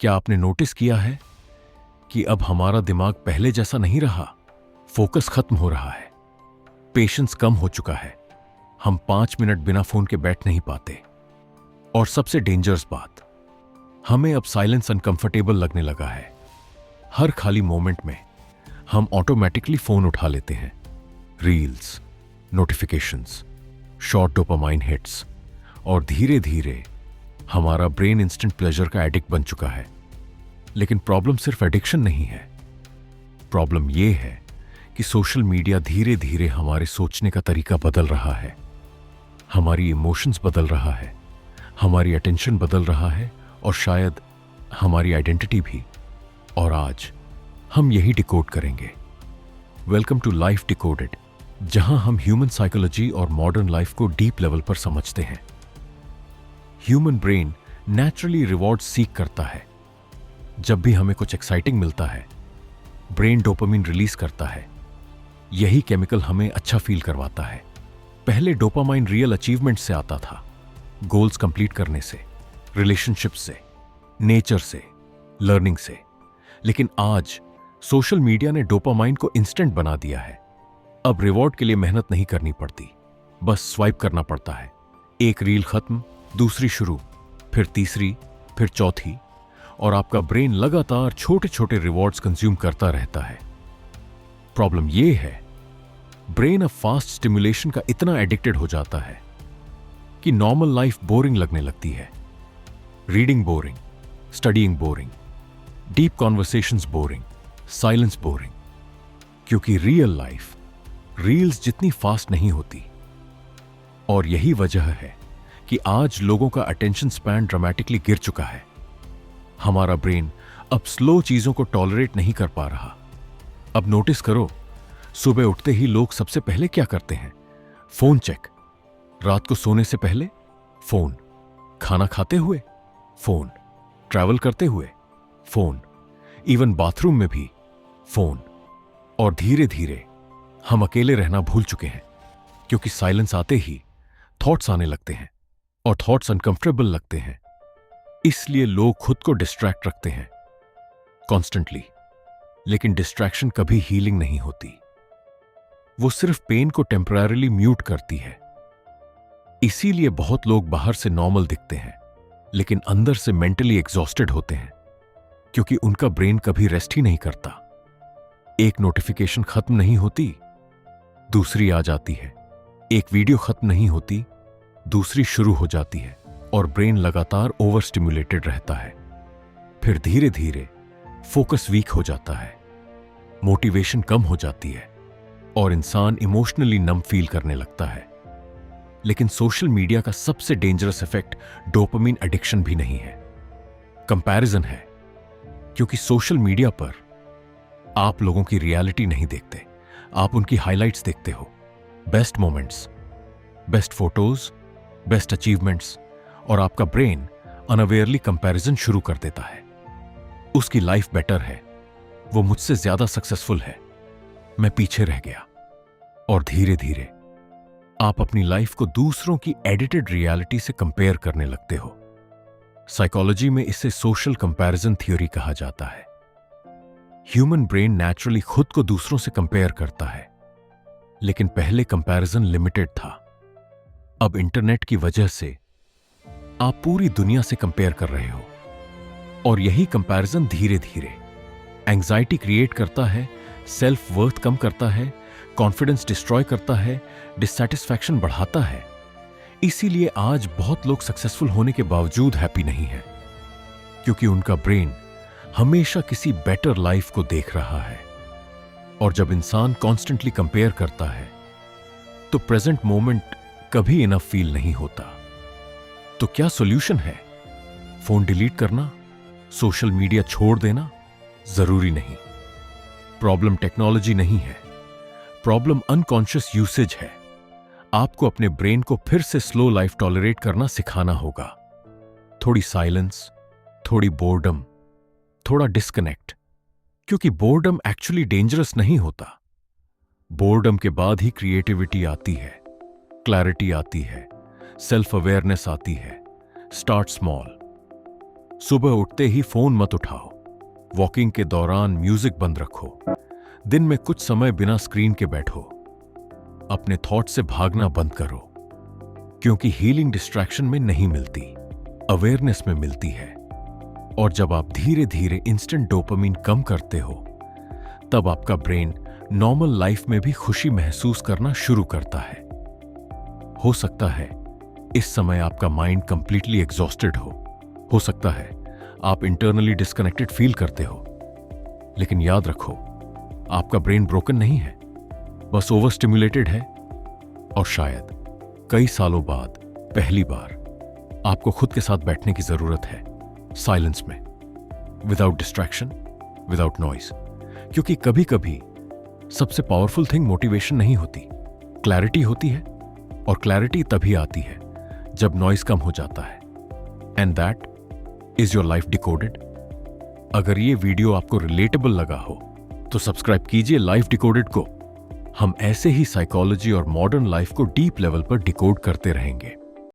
क्या आपने नोटिस किया है कि अब हमारा दिमाग पहले जैसा नहीं रहा? फोकस खत्म हो रहा है, पेशेंस कम हो चुका है। हम 5 मिनट बिना फोन के बैठ नहीं पाते। और सबसे डेंजरस बात, हमें अब साइलेंस अनकंफर्टेबल लगने लगा है। हर खाली मोमेंट में हम ऑटोमेटिकली फोन उठा लेते हैं। Reels, notifications, short dopamine hits, और धीरे धीरे हमारा ब्रेन इंस्टेंट प्लेजर का एडिक्ट बन चुका है। लेकिन प्रॉब्लम सिर्फ एडिक्शन नहीं है। प्रॉब्लम यह है कि सोशल मीडिया धीरे धीरे हमारे सोचने का तरीका बदल रहा है, हमारी इमोशंस बदल रहा है, हमारी अटेंशन बदल रहा है, और शायद हमारी आइडेंटिटी भी। और आज हम यही डिकोड करेंगे। वेलकम टू लाइफ डिकोडेड, जहां हम ह्यूमन साइकोलॉजी और मॉडर्न लाइफ को डीप लेवल पर समझते हैं। Human brain naturally reward seek करता है। जब भी हमें कुछ एक्साइटिंग मिलता है, ब्रेन डोपामिन रिलीज करता है। यही केमिकल हमें अच्छा फील करवाता है। पहले डोपामाइन रियल अचीवमेंट से आता था, गोल्स कंप्लीट करने से, रिलेशनशिप से, नेचर से, लर्निंग से। लेकिन आज सोशल मीडिया ने डोपामाइन को इंस्टेंट बना दिया है। अब रिवॉर्ड के लिए मेहनत नहीं करनी पड़ती, बस स्वाइप करना पड़ता है। एक रील खत्म, दूसरी शुरू, फिर तीसरी, फिर चौथी, और आपका ब्रेन लगातार छोटे छोटे रिवॉर्ड्स कंज्यूम करता रहता है। प्रॉब्लम यह है, ब्रेन अब फास्ट स्टिमुलेशन का इतना एडिक्टेड हो जाता है कि नॉर्मल लाइफ बोरिंग लगने लगती है। Reading boring, studying boring, deep conversations boring, silence boring. क्योंकि रियल लाइफ रील्स जितनी फास्ट नहीं होती। और यही वजह है कि आज लोगों का अटेंशन स्पैन ड्रामेटिकली गिर चुका है। हमारा ब्रेन अब स्लो चीजों को टॉलरेट नहीं कर पा रहा। अब नोटिस करो, सुबह उठते ही लोग सबसे पहले क्या करते हैं? Phone check. रात को सोने से पहले फोन, खाना खाते हुए फोन, ट्रैवल करते हुए फोन, इवन बाथरूम में भी फोन। और धीरे धीरे हम अकेले रहना भूल चुके हैं, क्योंकि साइलेंस आते ही थॉट्स आने लगते हैं, और थॉट्स अनकंफर्टेबल लगते हैं। इसलिए लोग खुद को डिस्ट्रैक्ट रखते हैं कॉन्स्टेंटली। लेकिन डिस्ट्रैक्शन कभी हीलिंग नहीं होती। वो सिर्फ पेन को टेम्पररीली म्यूट करती है। इसीलिए बहुत लोग बाहर से नॉर्मल दिखते हैं, लेकिन अंदर से मेंटली एग्जॉस्टेड होते हैं, क्योंकि उनका ब्रेन कभी रेस्ट ही नहीं करता। एक नोटिफिकेशन खत्म नहीं होती, दूसरी आ जाती है। एक वीडियो खत्म नहीं होती, दूसरी शुरू हो जाती है, और ब्रेन लगातार ओवर स्टिमुलेटेड रहता है। फिर धीरे धीरे फोकस वीक हो जाता है, मोटिवेशन कम हो जाती है, और इंसान इमोशनली नम फील करने लगता है। लेकिन सोशल मीडिया का सबसे डेंजरस इफेक्ट डोपामिन एडिक्शन भी नहीं है, कंपैरिजन है। क्योंकि सोशल मीडिया पर आप लोगों की रियलिटी नहीं देखते, आप उनकी हाइलाइट्स देखते हो। Best moments, best photos, best achievements, और आपका ब्रेन अनअवेयरली कंपैरिजन शुरू कर देता है। उसकी लाइफ बेटर है, वो मुझसे ज्यादा सक्सेसफुल है, मैं पीछे रह गया। और धीरे धीरे आप अपनी लाइफ को दूसरों की एडिटेड रियलिटी से कंपेयर करने लगते हो। साइकोलॉजी में इसे सोशल कंपैरिजन थ्योरी कहा जाता है। ह्यूमन ब्रेन नेचुरली खुद को दूसरों से कंपेयर करता है, लेकिन पहले कंपैरिजन लिमिटेड था। अब इंटरनेट की वजह से आप पूरी दुनिया से कंपेयर कर रहे हो, और यही कंपैरिजन धीरे धीरे एंजाइटी क्रिएट करता है, सेल्फ वर्थ कम करता है, कॉन्फिडेंस डिस्ट्रॉय करता है, डिससैटिस्फैक्शन बढ़ाता है। इसीलिए आज बहुत लोग सक्सेसफुल होने के बावजूद हैप्पी नहीं है, क्योंकि उनका ब्रेन हमेशा किसी बेटर लाइफ को देख रहा है। और जब इंसान कॉन्स्टेंटली कंपेयर करता है, तो प्रेजेंट मोमेंट कभी इनफ फील नहीं होता। तो क्या सॉल्यूशन है? फोन डिलीट करना? सोशल मीडिया छोड़ देना? जरूरी नहीं। प्रॉब्लम टेक्नोलॉजी नहीं है, प्रॉब्लम अनकॉन्शियस यूसेज है। आपको अपने ब्रेन को फिर से स्लो लाइफ टॉलरेट करना सिखाना होगा। थोड़ी साइलेंस, थोड़ी बोर्डम, थोड़ा डिस्कनेक्ट। क्योंकि बोर्डम एक्चुअली डेंजरस नहीं होता। बोर्डम के बाद ही क्रिएटिविटी आती है, क्लैरिटी आती है, सेल्फ अवेयरनेस आती है। Start small. सुबह उठते ही फोन मत उठाओ। वॉकिंग के दौरान म्यूजिक बंद रखो। दिन में कुछ समय बिना स्क्रीन के बैठो। अपने थॉट से भागना बंद करो, क्योंकि हीलिंग डिस्ट्रैक्शन में नहीं मिलती, अवेयरनेस में मिलती है। और जब आप धीरे धीरे इंस्टेंट डोपामिन कम करते हो, तब आपका ब्रेन नॉर्मल लाइफ में भी खुशी महसूस करना शुरू करता है। हो सकता है इस समय आपका माइंड कंप्लीटली एग्जॉस्टेड हो सकता है आप इंटरनली डिस्कनेक्टेड फील करते हो, लेकिन याद रखो, आपका ब्रेन ब्रोकन नहीं है, बस ओवर स्टिमुलेटेड है। और शायद कई सालों बाद पहली बार आपको खुद के साथ बैठने की जरूरत है, साइलेंस में, विदाउट डिस्ट्रैक्शन, विदाउट नॉइज। क्योंकि कभी कभी सबसे पावरफुल थिंग मोटिवेशन नहीं होती, क्लैरिटी होती है। और क्लैरिटी तभी आती है जब नॉइज कम हो जाता है। And that is your life decoded. अगर ये वीडियो आपको रिलेटेबल लगा हो तो सब्सक्राइब कीजिए लाइफ डिकोडेड को। हम ऐसे ही साइकोलॉजी और मॉडर्न लाइफ को डीप लेवल पर डिकोड करते रहेंगे।